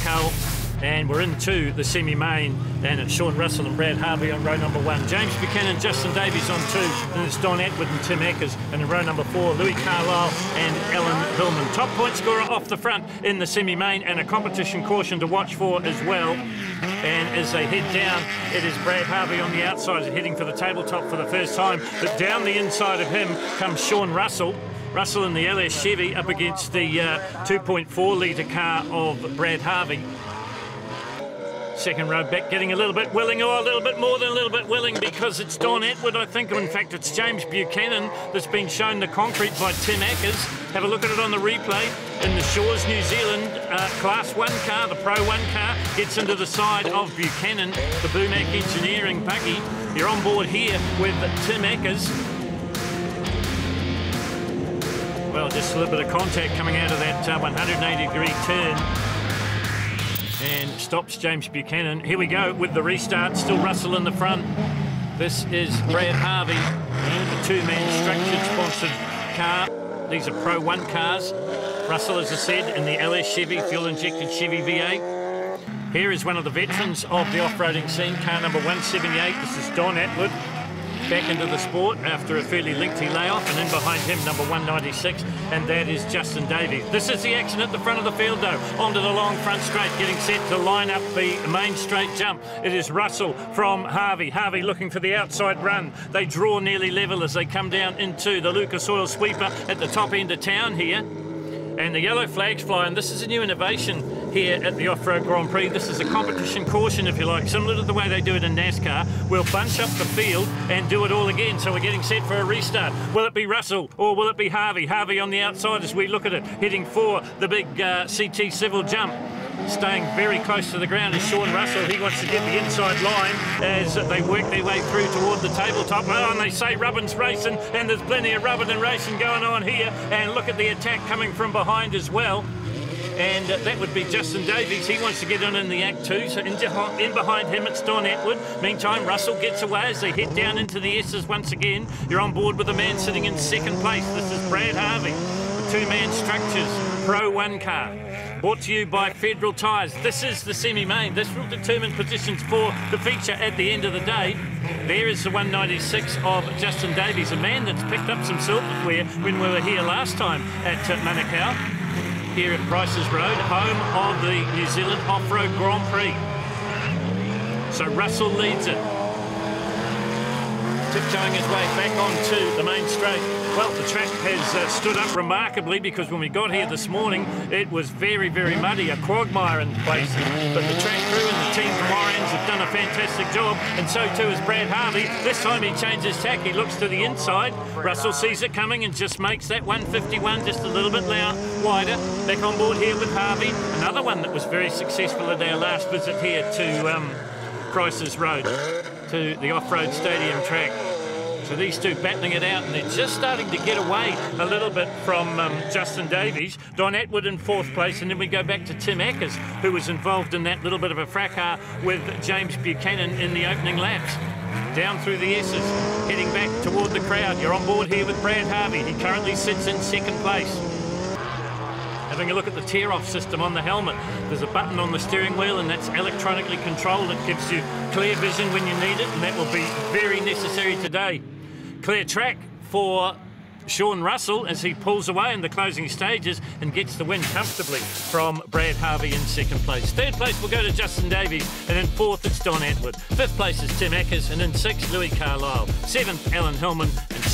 Cull. And we're into the semi-main, and it's Sean Russell and Brad Harvey on row number 1. James Buchanan, Justin Davies on 2, and it's Don Atwood and Tim Ackers. And in row number 4, Louis Carlisle and Alan Hillman. Top point scorer off the front in the semi-main, and a competition caution to watch for as well. And as they head down, it is Brad Harvey on the outside, heading for the tabletop for the first time. But down the inside of him comes Sean Russell. Russell in the LS Chevy up against the 2.4 litre car of Brad Harvey. Second row back getting a little bit willing, or a little bit more than a little bit willing, because it's Don Atwood, I think. In fact, it's James Buchanan that's been shown the concrete by Tim Ackers. Have a look at it on the replay. In the Shores New Zealand Class 1 car, the Pro 1 car, gets into the side of Buchanan, the Boomac Engineering buggy. You're on board here with Tim Ackers. Well, just a little bit of contact coming out of that 180-degree turn. And stops James Buchanan. Here we go with the restart. Still Russell in the front. This is Brad Harvey, a two-man structured sponsored car. These are Pro 1 cars. Russell, as I said, in the LS Chevy, fuel-injected Chevy V8. Here is one of the veterans of the off-roading scene, car number 178. This is Don Atwood, back into the sport after a fairly lengthy layoff, and in behind him, number 196, and that is Justin Davies. This is the action at the front of the field, though. Onto the long front straight, getting set to line up the main straight jump. It is Russell from Harvey. Harvey looking for the outside run. They draw nearly level as they come down into the Lucas Oil sweeper at the top end of town here. And the yellow flags fly, and this is a new innovation here at the Off-Road Grand Prix. This is a competition caution, if you like, similar to the way they do it in NASCAR. We'll bunch up the field and do it all again, so we're getting set for a restart. Will it be Russell or will it be Harvey? Harvey on the outside as we look at it, heading for the big CT Civil jump. Staying very close to the ground is Sean Russell. He wants to get the inside line as they work their way through toward the tabletop. Oh, and they say rubbin's racing, and there's plenty of rubbin and racing going on here. And look at the attack coming from behind as well. And that would be Justin Davies. He wants to get in the act too. So in behind him, it's Don Atwood. Meantime, Russell gets away as they head down into the S's once again. You're on board with a man sitting in second place. This is Brad Harvey, the two-man structures Pro 1 car. Brought to you by Federal Tyres. This is the semi-main. This will determine positions for the feature at the end of the day. There is the 196 of Justin Davies, a man that's picked up some silverware when we were here last time at Manukau, here at Prices Road, home of the New Zealand Off-Road Grand Prix. So Russell leads it, tiptoeing his way back onto the main straight. Well, the track has stood up remarkably, because when we got here this morning, it was very, very muddy, a quagmire in places. But the track crew and the team from Orange have done a fantastic job, and so too is Brad Harvey. This time he changes tack, he looks to the inside. Russell sees it coming and just makes that 151 just a little bit wider. Back on board here with Harvey, another one that was very successful at our last visit here to Prices Road, to the off-road stadium track. So these two battling it out, and they're just starting to get away a little bit from Justin Davies. Don Atwood in fourth place, and then we go back to Tim Ackers, who was involved in that little bit of a fracas with James Buchanan in the opening laps. Down through the S's, heading back toward the crowd. You're on board here with Brad Harvey. He currently sits in second place. Having a look at the tear-off system on the helmet. There's a button on the steering wheel, and that's electronically controlled. It gives you clear vision when you need it, and that will be very necessary today. Clear track for Sean Russell as he pulls away in the closing stages and gets the win comfortably from Brad Harvey in second place. Third place will go to Justin Davies, and in fourth it's Don Atwood. Fifth place is Tim Ackers, and in sixth Louis Carlisle. Seventh Alan Hillman, and